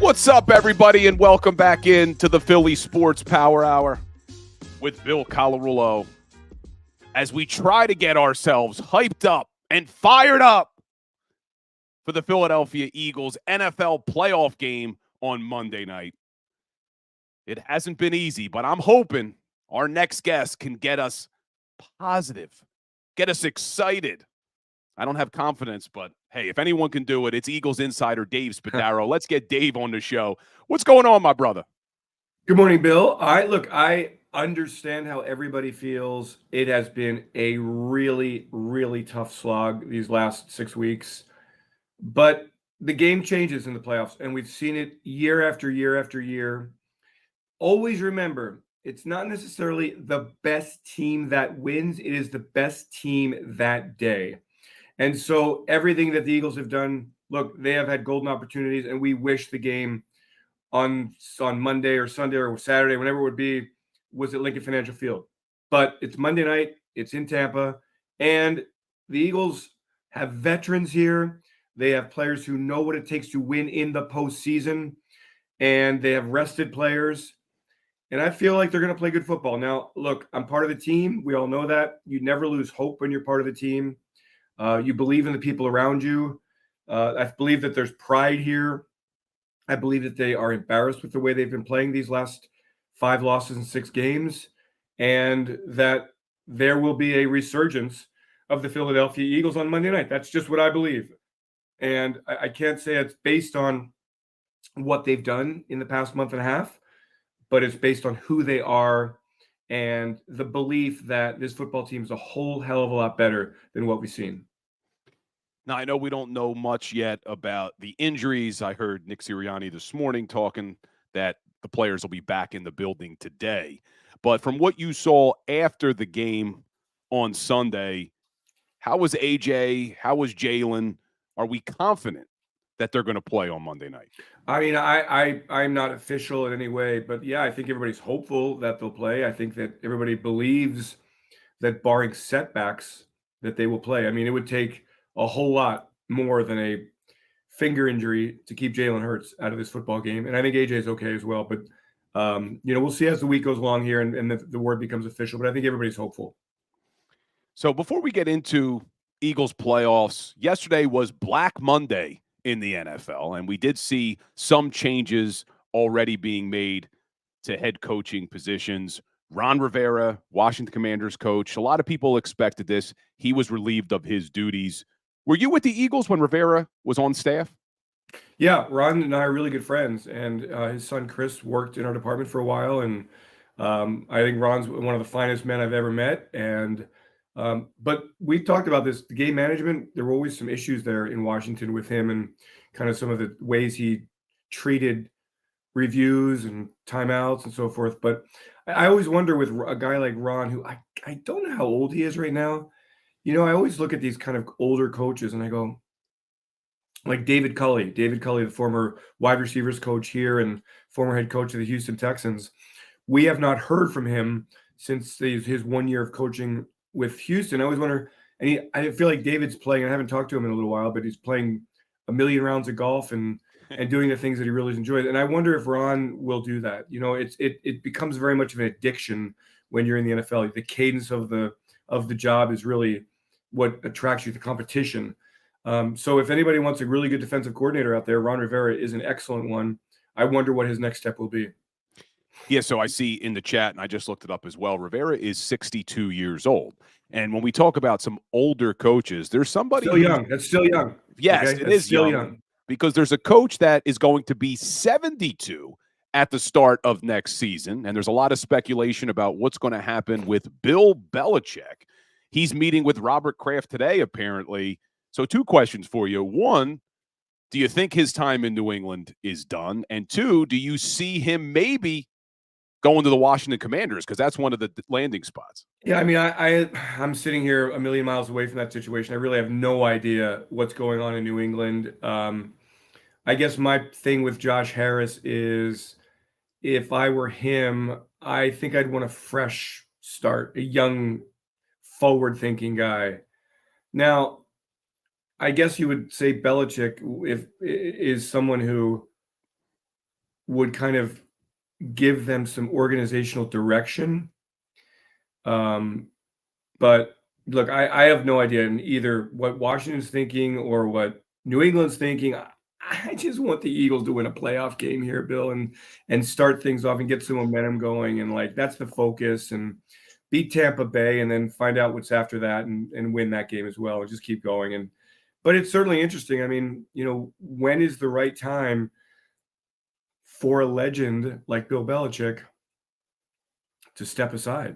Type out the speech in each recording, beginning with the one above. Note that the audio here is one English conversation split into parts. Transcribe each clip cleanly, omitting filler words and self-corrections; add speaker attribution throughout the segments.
Speaker 1: What's up, everybody, and welcome back into the Philly Sports Power Hour with Bill Colarulo as we try to get ourselves hyped up and fired up for the Philadelphia Eagles NFL playoff game on Monday night. It hasn't been easy, but I'm hoping our next guest can get us positive, get us excited. I don't have confidence, but hey, if anyone can do it, it's Eagles insider Dave Spadaro. Let's get Dave on the show. What's going on, my brother?
Speaker 2: Good morning, Bill. I understand how everybody feels. It has been a really, really tough slog these last 6 weeks. But the game changes in the playoffs, and we've seen it year after year after year. Always remember, it's not necessarily the best team that wins. It is the best team that day. And so everything that the Eagles have done, look, they have had golden opportunities, and we wish the game on Monday or Sunday or Saturday, whenever it would be, was at Lincoln Financial Field. But it's Monday night, it's in Tampa, and the Eagles have veterans here. They have players who know what it takes to win in the postseason, and they have rested players. And I feel like they're going to play good football. Now, look, I'm part of the team. We all know that. You never lose hope when you're part of the team. You believe in the people around you. I believe that there's pride here. I believe that they are embarrassed with the way they've been playing these last 5 losses in 6 games, and that there will be a resurgence of the Philadelphia Eagles on Monday night. That's just what I believe. And I can't say it's based on what they've done in the past month and a half, but it's based on who they are and the belief that this football team is a whole hell of a lot better than what we've seen.
Speaker 1: Now, I know we don't know much yet about the injuries. I heard Nick Sirianni this morning talking that the players will be back in the building today. But from what you saw after the game on Sunday, how was AJ? How was Jalen? Are we confident that they're going to play on Monday night?
Speaker 2: I mean, I'm not official in any way, but yeah, I think everybody's hopeful that they'll play. I think that everybody believes that barring setbacks that they will play. I mean, it would take a whole lot more than a finger injury to keep Jalen Hurts out of this football game. And I think AJ is okay as well. But, we'll see as the week goes along here and the word becomes official. But I think everybody's hopeful.
Speaker 1: So before we get into Eagles playoffs, yesterday was Black Monday in the NFL, and we did see some changes already being made to head coaching positions. Ron Rivera, Washington Commanders coach, a lot of people expected this. He was relieved of his duties. Were you with the Eagles when Rivera was on staff?
Speaker 2: Yeah, Ron and I are really good friends, and his son Chris worked in our department for a while, and I think Ron's one of the finest men I've ever met. And but we talked about this, the game management. There were always some issues there in Washington with him, and kind of some of the ways he treated reviews and timeouts and so forth. But I always wonder with a guy like Ron, who I don't know how old he is right now. I always look at these kind of older coaches and I go, like David Culley, the former wide receivers coach here and former head coach of the Houston Texans. We have not heard from him since his 1 year of coaching with Houston. I always wonder, and I feel like David's playing, I haven't talked to him in a little while, but he's playing a million rounds of golf and doing the things that he really enjoys. And I wonder if Ron will do that. It becomes very much of an addiction when you're in the NFL. The cadence of the job is really what attracts you to competition. So if anybody wants a really good defensive coordinator out there, Ron Rivera is an excellent one. I wonder what his next step will be.
Speaker 1: Yeah, so I see in the chat, and I just looked it up as well, Rivera is 62 years old. And when we talk about some older coaches, there's somebody
Speaker 2: still young. That's still young.
Speaker 1: Yes,
Speaker 2: okay?
Speaker 1: It is still young. Because there's a coach that is going to be 72 at the start of next season. And there's a lot of speculation about what's going to happen with Bill Belichick. He's meeting with Robert Kraft today, apparently. So 2 questions for you. 1, do you think his time in New England is done? And 2, do you see him maybe going to the Washington Commanders? Because that's one of the landing spots.
Speaker 2: Yeah, I mean, I'm sitting here a million miles away from that situation. I really have no idea what's going on in New England. I guess my thing with Josh Harris is, if I were him, I think I'd want a fresh start, a young, forward-thinking guy. Now, I guess you would say Belichick is someone who would kind of give them some organizational direction. But look, I have no idea in either what Washington's thinking or what New England's thinking. I just want the Eagles to win a playoff game here, Bill, and start things off and get some momentum going. And like that's the focus, and beat Tampa Bay and then find out what's after that and win that game as well and just keep going. But it's certainly interesting. I mean, when is the right time for a legend like Bill Belichick to step aside?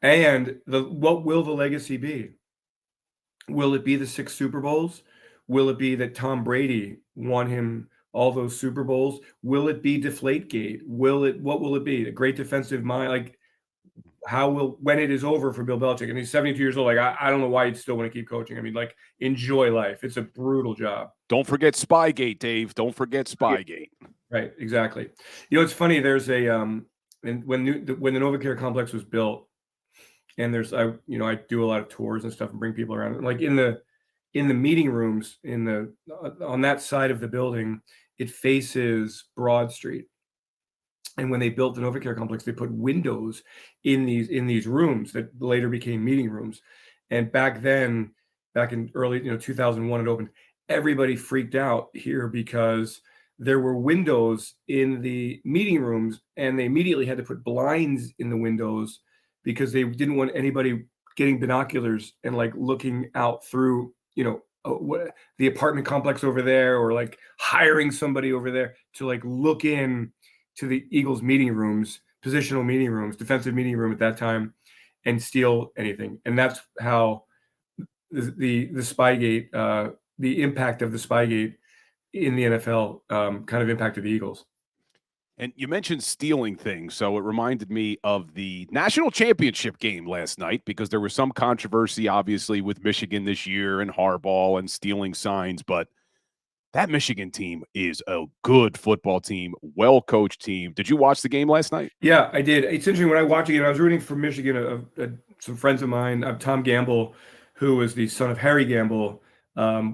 Speaker 2: And what will the legacy be? Will it be the 6 Super Bowls? Will it be that Tom Brady won him all those Super Bowls? Will it be Deflategate? What will it be? A great defensive mind? Like, when it is over for Bill Belichick, and he's 72 years old, like, I don't know why you'd still want to keep coaching. I mean, like, enjoy life. It's a brutal job.
Speaker 1: Don't forget Spygate, Dave. Don't forget Spygate.
Speaker 2: Right, exactly. It's funny. There's a when the NovaCare complex was built, and I do a lot of tours and stuff and bring people around. Like in the meeting rooms on that side of the building, it faces Broad Street. And when they built the NovaCare complex, they put windows in these rooms that later became meeting rooms. And back in early 2001, it opened. Everybody freaked out here because there were windows in the meeting rooms, and they immediately had to put blinds in the windows because they didn't want anybody getting binoculars and like looking out through, the apartment complex over there, or like hiring somebody over there to like look in to the Eagles meeting rooms, positional meeting rooms, defensive meeting room at that time, and steal anything. And that's how the Spygate, the impact of the Spygate in the NFL kind of impacted the Eagles.
Speaker 1: And you mentioned stealing things, so it reminded me of the national championship game last night, because there was some controversy, obviously, with Michigan this year and Harbaugh and stealing signs, but that Michigan team is a good football team, well-coached team. Did you watch the game last night?
Speaker 2: Yeah, I did. It's interesting. When I watched it, I was rooting for Michigan. Some friends of mine, Tom Gamble, who is the son of Harry Gamble,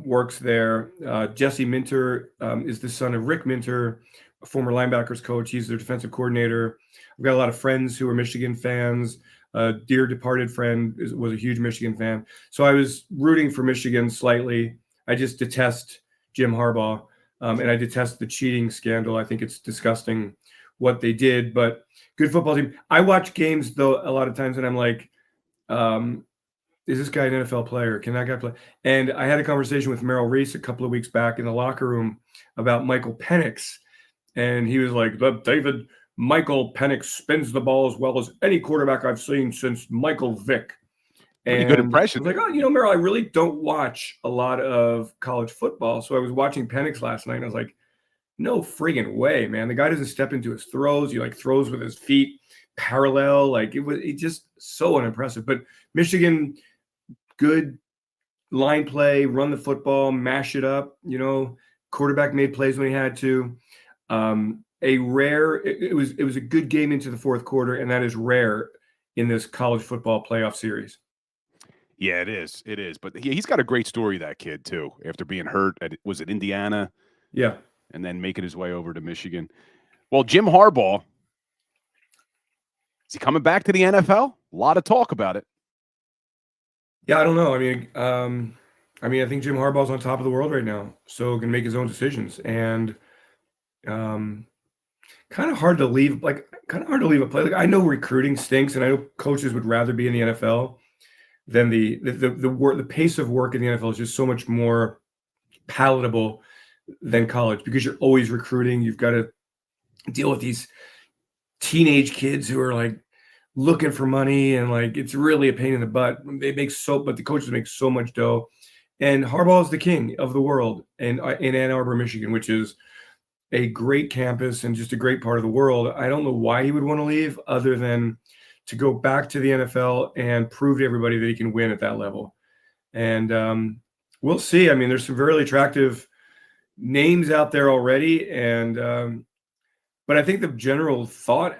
Speaker 2: works there. Jesse Minter is the son of Rick Minter, a former linebackers coach. He's their defensive coordinator. I've got a lot of friends who are Michigan fans. A dear departed friend was a huge Michigan fan. So I was rooting for Michigan slightly. I just detest Jim Harbaugh, and I detest the cheating scandal. I think it's disgusting what they did, but good football team. I watch games, though, a lot of times, and I'm like, is this guy an NFL player? Can that guy play? And I had a conversation with Merrill Reese a couple of weeks back in the locker room about Michael Penix, and he was like, David, Michael Penix spins the ball as well as any quarterback I've seen since Michael Vick.
Speaker 1: Pretty good impression.
Speaker 2: I was like, Merrill, I really don't watch a lot of college football. So I was watching Penix last night, and I was like, no friggin' way, man. The guy doesn't step into his throws. He like throws with his feet parallel. Like it just so unimpressive. But Michigan, good line play, run the football, mash it up. Quarterback made plays when he had to. It was a good game into the fourth quarter, and that is rare in this college football playoff series.
Speaker 1: Yeah, it is. It is. But he's got a great story, that kid, too, after being hurt. Was it Indiana?
Speaker 2: Yeah.
Speaker 1: And then making his way over to Michigan. Well, Jim Harbaugh, is he coming back to the NFL? A lot of talk about it.
Speaker 2: Yeah, I don't know. I think Jim Harbaugh's on top of the world right now, so can make his own decisions. And kind of hard to leave a play. Like, I know recruiting stinks, and I know coaches would rather be in the NFL than the pace of work in the NFL is just so much more palatable than college, because you're always recruiting. You've got to deal with these teenage kids who are like looking for money, and like it's really a pain in the butt. But the coaches make so much dough. And Harbaugh is the king of the world in Ann Arbor, Michigan, which is a great campus and just a great part of the world. I don't know why he would want to leave, other than to go back to the NFL and prove to everybody that he can win at that level. And we'll see. I mean, there's some very attractive names out there already. But I think the general thought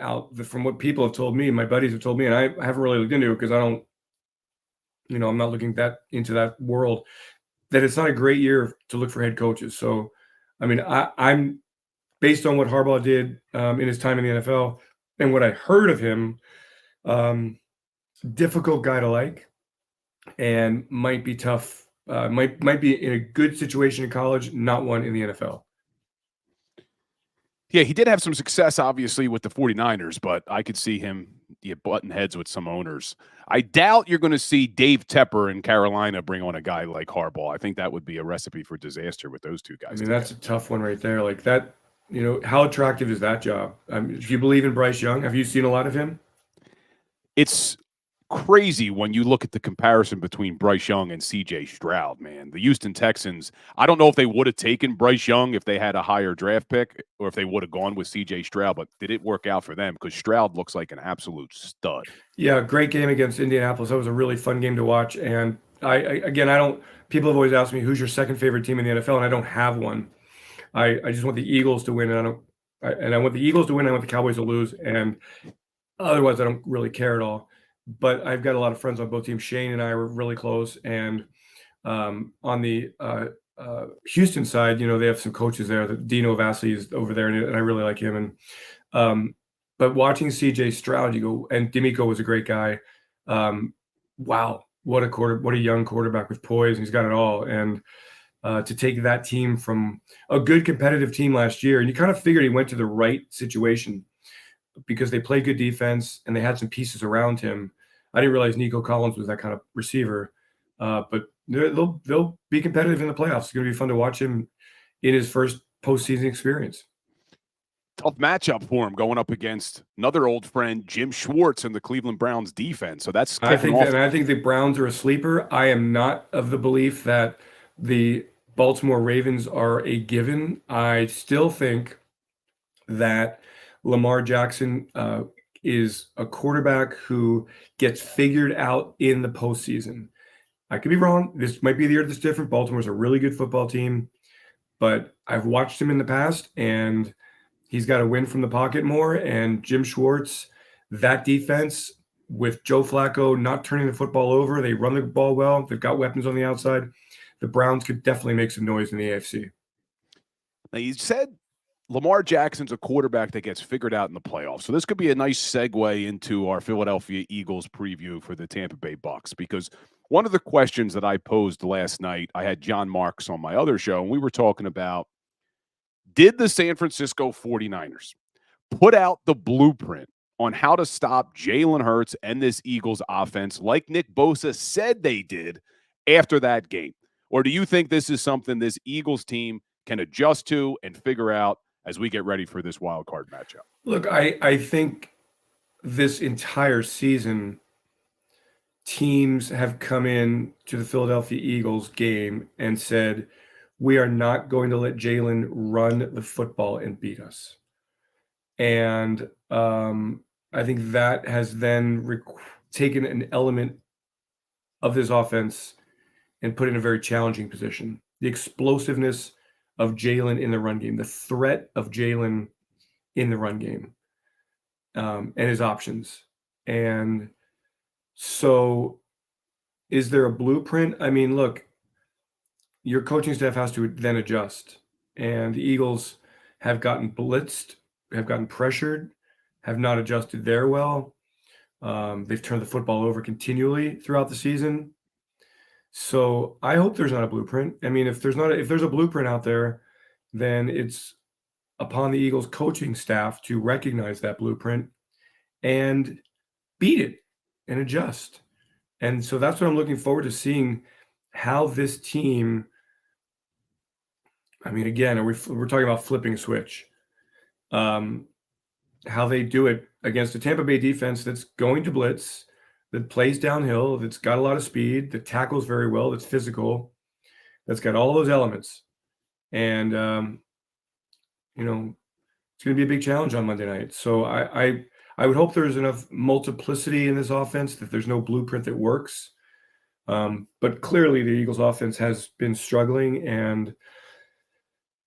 Speaker 2: from what people have told me, my buddies have told me, and I haven't really looked into it because I don't, I'm not looking into that world, that it's not a great year to look for head coaches. So, I mean, I'm based on what Harbaugh did in his time in the NFL and what I heard of him, difficult guy to like, and might be tough. Might be in a good situation in college, not one in the NFL.
Speaker 1: Yeah, he did have some success, obviously, with the 49ers, but I could see him button heads with some owners. I doubt you're going to see Dave Tepper in Carolina bring on a guy like Harbaugh. I think that would be a recipe for disaster with those two guys.
Speaker 2: I mean, that's a tough one right there. Like that, how attractive is that job? I mean, do you believe in Bryce Young? Have you seen a lot of him?
Speaker 1: It's crazy when you look at the comparison between Bryce Young and C.J. Stroud, man. The Houston Texans, I don't know if they would have taken Bryce Young if they had a higher draft pick or if they would have gone with C.J. Stroud, but did it work out for them? Because Stroud looks like an absolute stud.
Speaker 2: Yeah, great game against Indianapolis. That was a really fun game to watch. And people have always asked me, who's your second favorite team in the NFL? And I don't have one. I just want the Eagles to win. And I want the Eagles to win. I want the Cowboys to lose. And otherwise, I don't really care at all. But I've got a lot of friends on both teams. Shane and I were really close. And on the Houston side, they have some coaches there. Dino Vassie is over there, and I really like him. And but watching C.J. Stroud, and D'Amico was a great guy. Wow, what a young quarterback with poise. He's got it all. And to take that team from a good competitive team last year, and you kind of figured he went to the right situation, because they play good defense and they had some pieces around him. I didn't realize Nico Collins was that kind of receiver, but they'll be competitive in the playoffs. It's going to be fun to watch him in his first postseason experience.
Speaker 1: Tough matchup for him going up against another old friend, Jim Schwartz, and the Cleveland Browns defense. So that's
Speaker 2: I think the Browns are a sleeper. I am not of the belief that the Baltimore Ravens are a given. I still think that Lamar Jackson is a quarterback who gets figured out in the postseason. I could be wrong. This might be the year that's different. Baltimore's a really good football team, but I've watched him in the past, and he's got to win from the pocket more. And Jim Schwartz, that defense with Joe Flacco not turning the football over, they run the ball well. They've got weapons on the outside. The Browns could definitely make some noise in the AFC.
Speaker 1: Now, you said Lamar Jackson's a quarterback that gets figured out in the playoffs. So this could be a nice segue into our Philadelphia Eagles preview for the Tampa Bay Bucs, because one of the questions that I posed last night, I had John Marks on my other show, and we were talking about, did the San Francisco 49ers put out the blueprint on how to stop Jalen Hurts and this Eagles offense like Nick Bosa said they did after that game? Or do you think this is something this Eagles team can adjust to and figure out as we get ready for this wild card matchup?
Speaker 2: Look, I think this entire season, teams have come in to the Philadelphia Eagles game and said, we are not going to let Jalen run the football and beat us. And I think that has then taken an element of this offense and put it in a very challenging position. The explosiveness of Jalen in the run game, the threat of Jalen in the run game, and his options. And so is there a blueprint? I mean, look, your coaching staff has to then adjust. And the Eagles have gotten blitzed, have gotten pressured, have not adjusted there well. They've turned the football over continually throughout the season. So I hope there's not a blueprint. I mean, if there's a blueprint out there, then it's upon the Eagles coaching staff to recognize that blueprint and beat it and adjust. And so that's what I'm looking forward to seeing, how this team, I mean, again, we're talking about flipping a switch, how they do it against a Tampa Bay defense that's going to blitz, that plays downhill, that's got a lot of speed, that tackles very well, that's physical, that's got all those elements. And, it's going to be a big challenge on Monday night. So I would hope there's enough multiplicity in this offense that there's no blueprint that works. But clearly the Eagles offense has been struggling, and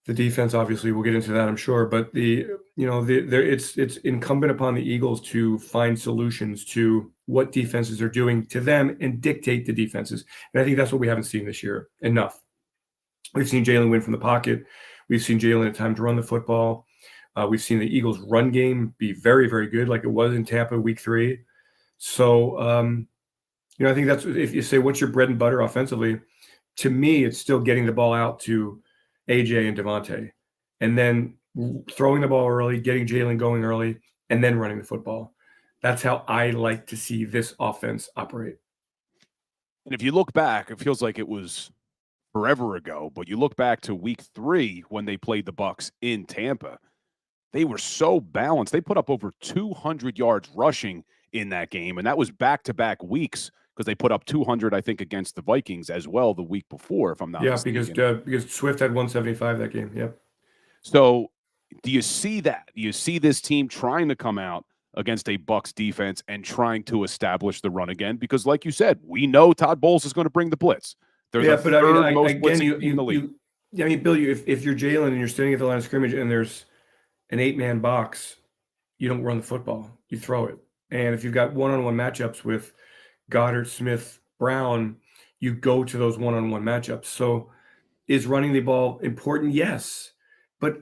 Speaker 2: the defense, obviously, we'll get into that, I'm sure. But it's incumbent upon the Eagles to find solutions to what defenses are doing to them and dictate the defenses. And I think that's what we haven't seen this year enough. We've seen Jalen win from the pocket. We've seen Jalen at times run the football. We've seen the Eagles' run game be very, very good, like it was in Tampa week 3. So, I think that's if you say what's your bread and butter offensively, to me, it's still getting the ball out to AJ and Devontae, and then throwing the ball early, getting Jalen going early, and then running the football. That's how I like to see this offense operate.
Speaker 1: And if you look back, it feels like it was forever ago, but you look back to week 3 when they played the Bucs in Tampa. They were so balanced. They put up over 200 yards rushing in that game, and that was back-to-back weeks because they put up 200, I think, against the Vikings as well the week before, if I'm not mistaken.
Speaker 2: Because Swift had 175 that game. Yep.
Speaker 1: So do you see that? Do you see this team trying to come out against a Bucs defense and trying to establish the run again? Because like you said, we know Todd Bowles is going to bring the blitz. They're the third most blitzing team in the league.
Speaker 2: Bill, if you're Jalen and you're standing at the line of scrimmage and there's an 8-man box, you don't run the football. You throw it. And if you've got one-on-one matchups with Goddard, Smith, Brown, you go to those one-on-one matchups. So is running the ball important? Yes. But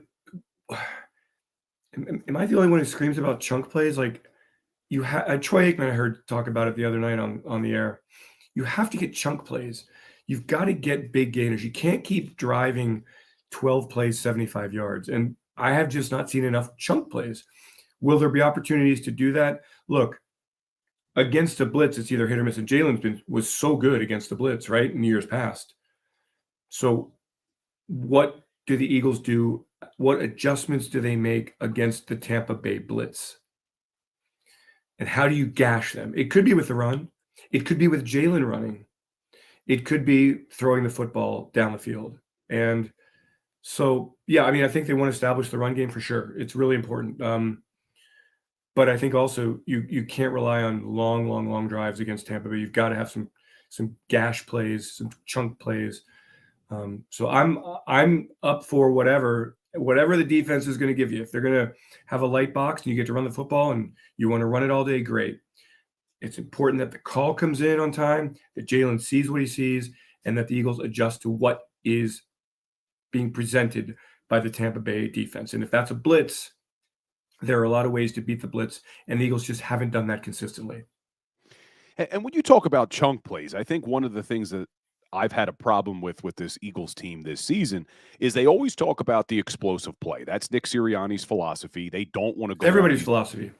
Speaker 2: am I the only one who screams about chunk plays? Like Troy Aikman, I heard talk about it the other night on the air. You have to get chunk plays. You've got to get big gainers. You can't keep driving 12 plays, 75 yards. And I have just not seen enough chunk plays. Will there be opportunities to do that? Look, against a blitz, it's either hit or miss. And Jalen was so good against the blitz, right, in years past. So what do the Eagles do? What adjustments do they make against the Tampa Bay blitz? And how do you gash them? It could be with the run. It could be with Jalen running. It could be throwing the football down the field. And so, yeah, I mean, I think they want to establish the run game for sure. It's really important. But I think also you can't rely on long drives against Tampa Bay. You've got to have some gash plays, some chunk plays. So I'm up for whatever the defense is going to give you. If they're going to have a light box and you get to run the football and you want to run it all day, great. It's important that the call comes in on time, that Jalen sees what he sees, and that the Eagles adjust to what is being presented by the Tampa Bay defense. And if that's a blitz, there are a lot of ways to beat the blitz, and the Eagles just haven't done that consistently.
Speaker 1: And when you talk about chunk plays, I think one of the things that I've had a problem with this Eagles team this season is they always talk about the explosive play. That's Nick Sirianni's philosophy. They don't want to go.
Speaker 2: Everybody's philosophy.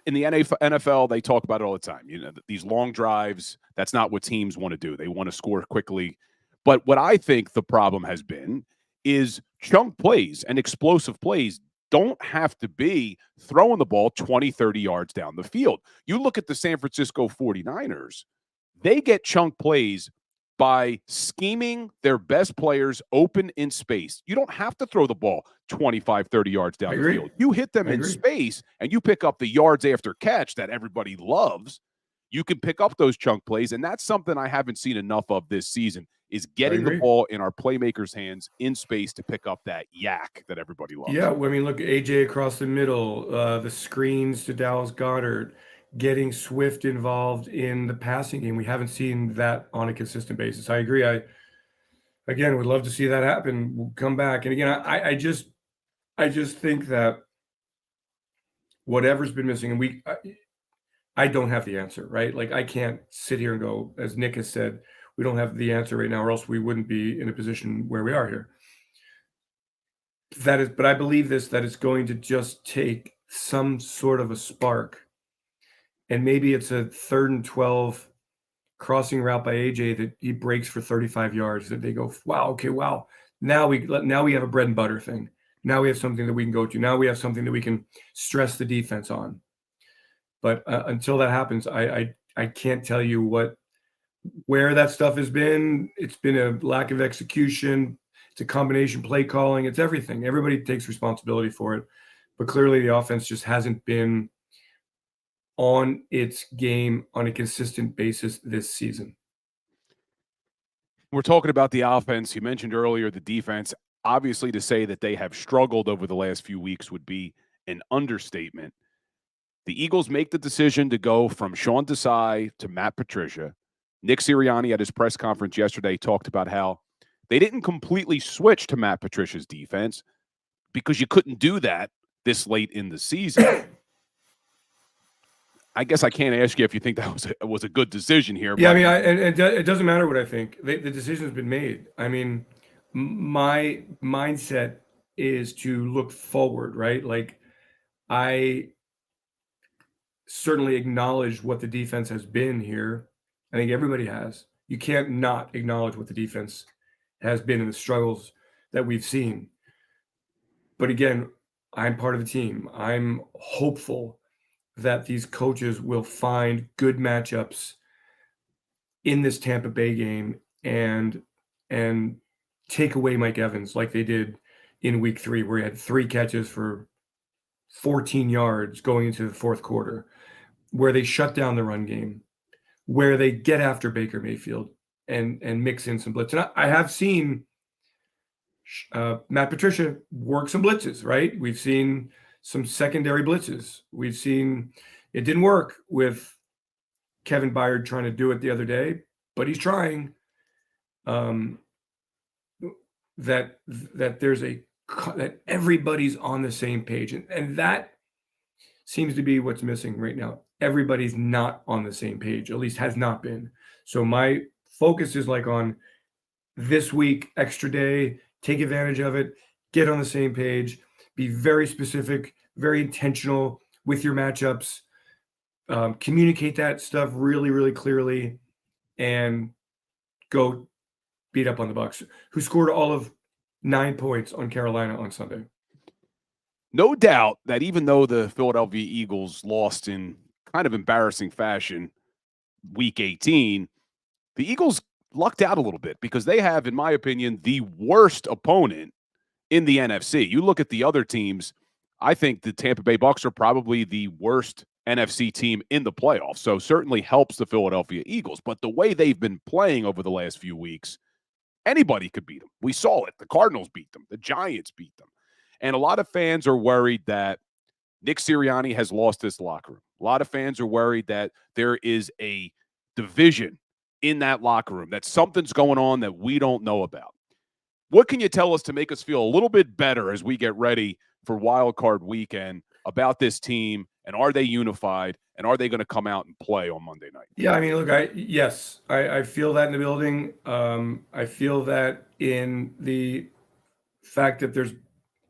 Speaker 1: In the NFL, they talk about it all the time. You know, these long drives, that's not what teams want to do. They want to score quickly. But what I think the problem has been is chunk plays and explosive plays don't have to be throwing the ball 20, 30 yards down the field. You look at the San Francisco 49ers, they get chunk plays by scheming their best players open in space. You don't have to throw the ball 25, 30 yards down the field. You hit them in space and you pick up the yards after catch that everybody loves. You can pick up those chunk plays, and that's something I haven't seen enough of this season is getting the ball in our playmakers' hands in space to pick up that yak that everybody loves.
Speaker 2: Yeah, I mean, look, AJ across the middle, the screens to Dallas Goedert, getting Swift involved in the passing game. We haven't seen that on a consistent basis. I agree. I would love to see that happen. We'll come back. And again, I just think that whatever's been missing, and I don't have the answer, right? Like I can't sit here and go, as Nick has said, we don't have the answer right now, or else we wouldn't be in a position where we are here. But I believe that it's going to just take some sort of a spark. And maybe it's a 3rd and 12 crossing route by AJ that he breaks for 35 yards that they go, wow. Now we have a bread and butter thing. Now we have something that we can go to. Now we have something that we can stress the defense on. But until that happens, I can't tell you where that stuff has been. It's been a lack of execution. It's a combination play calling. It's everything. Everybody takes responsibility for it. But clearly the offense just hasn't been on its game on a consistent basis this season.
Speaker 1: We're talking about the offense. You mentioned earlier the defense. Obviously, to say that they have struggled over the last few weeks would be an understatement. The Eagles make the decision to go from Sean Desai to Matt Patricia. Nick Sirianni at his press conference yesterday talked about how they didn't completely switch to Matt Patricia's defense because you couldn't do that this late in the season. I guess I can't ask you if you think that was a good decision here.
Speaker 2: Yeah,
Speaker 1: but
Speaker 2: I mean, it doesn't matter what I think. The decision's been made. I mean, my mindset is to look forward, right? Like, I certainly acknowledge what the defense has been here. I think everybody has. You can't not acknowledge what the defense has been in the struggles that we've seen. But again, I'm part of the team. I'm hopeful that these coaches will find good matchups in this Tampa Bay game and take away Mike Evans like they did in week 3, where he had 3 catches for 14 yards going into the fourth quarter, where they shut down the run game, where they get after Baker Mayfield and mix in some blitz. And I have seen Matt Patricia work some blitzes, right? We've seen some secondary blitzes. We've seen it didn't work with Kevin Byard trying to do it the other day, but he's trying. That there's that everybody's on the same page, and that seems to be what's missing right now. Everybody's not on the same page, at least has not been. So my focus is like on this week, extra day, take advantage of it, get on the same page, be very specific, very intentional with your matchups, communicate that stuff really, really clearly, and go beat up on the Bucs, who scored all of 9 points on Carolina on Sunday.
Speaker 1: No doubt that even though the Philadelphia Eagles lost in kind of embarrassing fashion week 18, the Eagles lucked out a little bit because they have, in my opinion, the worst opponent in the NFC. You look at the other teams, I think the Tampa Bay Bucs are probably the worst NFC team in the playoffs. So certainly helps the Philadelphia Eagles. But the way they've been playing over the last few weeks, anybody could beat them. We saw it. The Cardinals beat them. The Giants beat them. And a lot of fans are worried that Nick Sirianni has lost his locker room. A lot of fans are worried that there is a division in that locker room, that something's going on that we don't know about. What can you tell us to make us feel a little bit better as we get ready for Wild Card Weekend about this team, and are they unified, and are they going to come out and play on Monday night?
Speaker 2: Yeah, I mean, look, I feel that in the building. I feel that in the fact that there's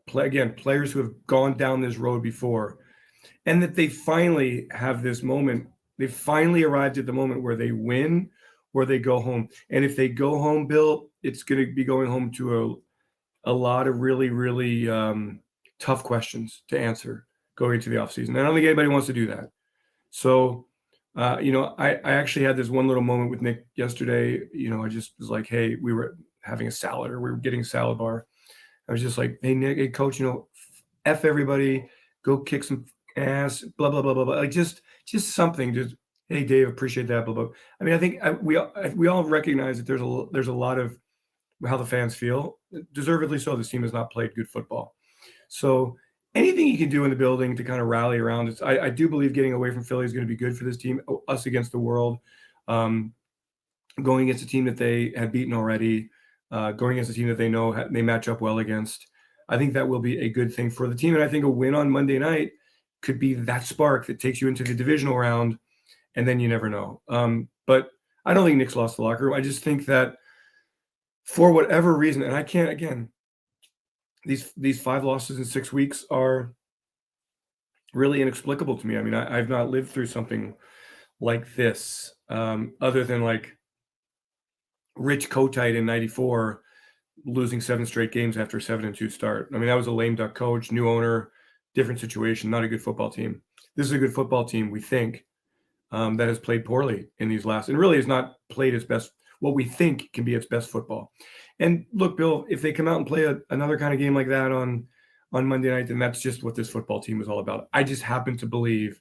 Speaker 2: players who have gone down this road before, and that they finally have this moment. They finally arrived at the moment where they win or they go home. And if they go home, Bill, it's going to be going home to a lot of really, really tough questions to answer going into the offseason. I don't think anybody wants to do that. So, I actually had this one little moment with Nick yesterday. I just was like, hey, we were having a salad, or we were getting a salad bar. I was just like, hey, Nick, hey, coach, F everybody, go kick some ass, blah, blah, blah, blah, blah. Like just something, just, hey, Dave, appreciate that, blah, blah. I mean, I think we all recognize that there's a lot of how the fans feel. Deservedly so, this team has not played good football. So anything you can do in the building to kind of rally around it. I do believe getting away from Philly is going to be good for this team, us against the world, going against a team that they have beaten already, going against a team that they know they match up well against. I think that will be a good thing for the team. And I think a win on Monday night could be that spark that takes you into the divisional round, and then you never know. But I don't think Nick's lost the locker room. I just think that for whatever reason, and I can't, again, these 5 losses in 6 weeks are really inexplicable to me. I mean, I've not lived through something like this, other than like Rich Kotite in '94 losing 7 straight games after a 7-2 start. I mean, that was a lame duck coach, new owner, different situation, not a good football team. This is a good football team, we think, that has played poorly in these last, and really has not played its best, what we think can be its best football. And look, Bill, if they come out and play another kind of game like that on Monday night, then that's just what this football team is all about. I just happen to believe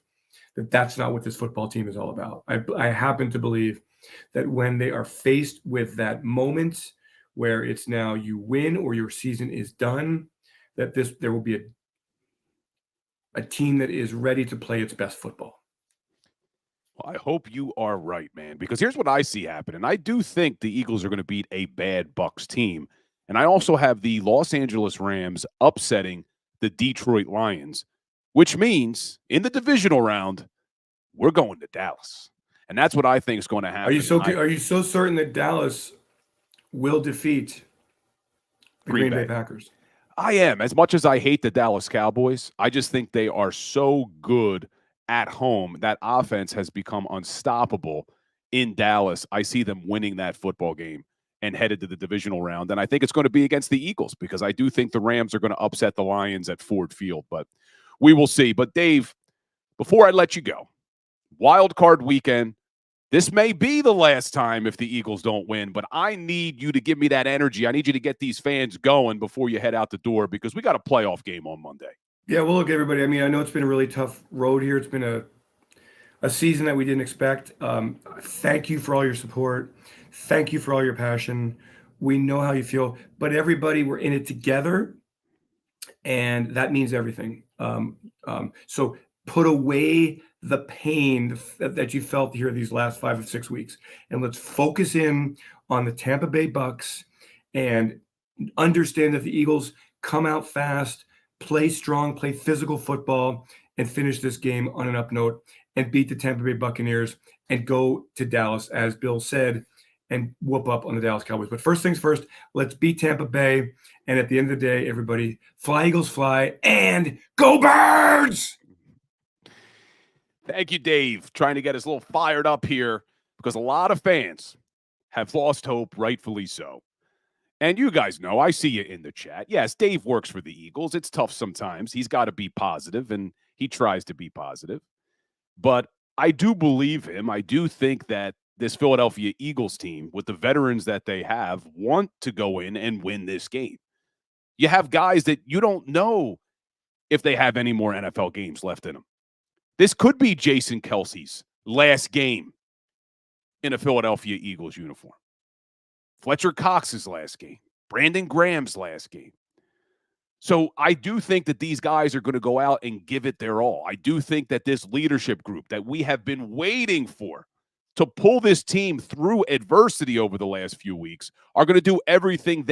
Speaker 2: that that's not what this football team is all about. I happen to believe that when they are faced with that moment where it's now you win or your season is done, that there will be a team that is ready to play its best football.
Speaker 1: Well, I hope you are right, man, because here's what I see happening. I do think the Eagles are going to beat a bad Bucs team, and I also have the Los Angeles Rams upsetting the Detroit Lions, which means in the divisional round, we're going to Dallas. And that's what I think is going to happen.
Speaker 2: Are you so certain that Dallas will defeat the Green Bay Packers?
Speaker 1: I am. As much as I hate the Dallas Cowboys, I just think they are so good at home. That offense has become unstoppable in Dallas. I see them winning that football game and headed to the divisional round. And I think it's going to be against the Eagles because I do think the Rams are going to upset the Lions at Ford Field. But we will see. But Dave, before I let you go, wild card weekend. This may be the last time if the Eagles don't win, but I need you to give me that energy. I need you to get these fans going before you head out the door because we got a playoff game on Monday.
Speaker 2: Yeah, well, look, everybody. I mean, I know it's been a really tough road here. It's been a season that we didn't expect. Thank you for all your support. Thank you for all your passion. We know how you feel, but everybody, we're in it together, and that means everything. So put away the pain that you felt here these last 5 or 6 weeks, and let's focus in on the Tampa Bay Bucs and understand that the Eagles come out fast, play strong, play physical football, and finish this game on an up note and beat the Tampa Bay Buccaneers and go to Dallas, as Bill said, and whoop up on the Dallas Cowboys. But first things first, let's beat Tampa Bay. And at the end of the day, everybody, fly Eagles fly and go Birds!
Speaker 1: Thank you, Dave. Trying to get us a little fired up here because a lot of fans have lost hope, rightfully so. And you guys know, I see you in the chat. Yes, Dave works for the Eagles. It's tough sometimes. He's got to be positive, and he tries to be positive. But I do believe him. I do think that this Philadelphia Eagles team, with the veterans that they have, want to go in and win this game. You have guys that you don't know if they have any more NFL games left in them. This could be Jason Kelce's last game in a Philadelphia Eagles uniform. Fletcher Cox's last game. Brandon Graham's last game. So I do think that these guys are going to go out and give it their all. I do think that this leadership group that we have been waiting for to pull this team through adversity over the last few weeks are going to do everything they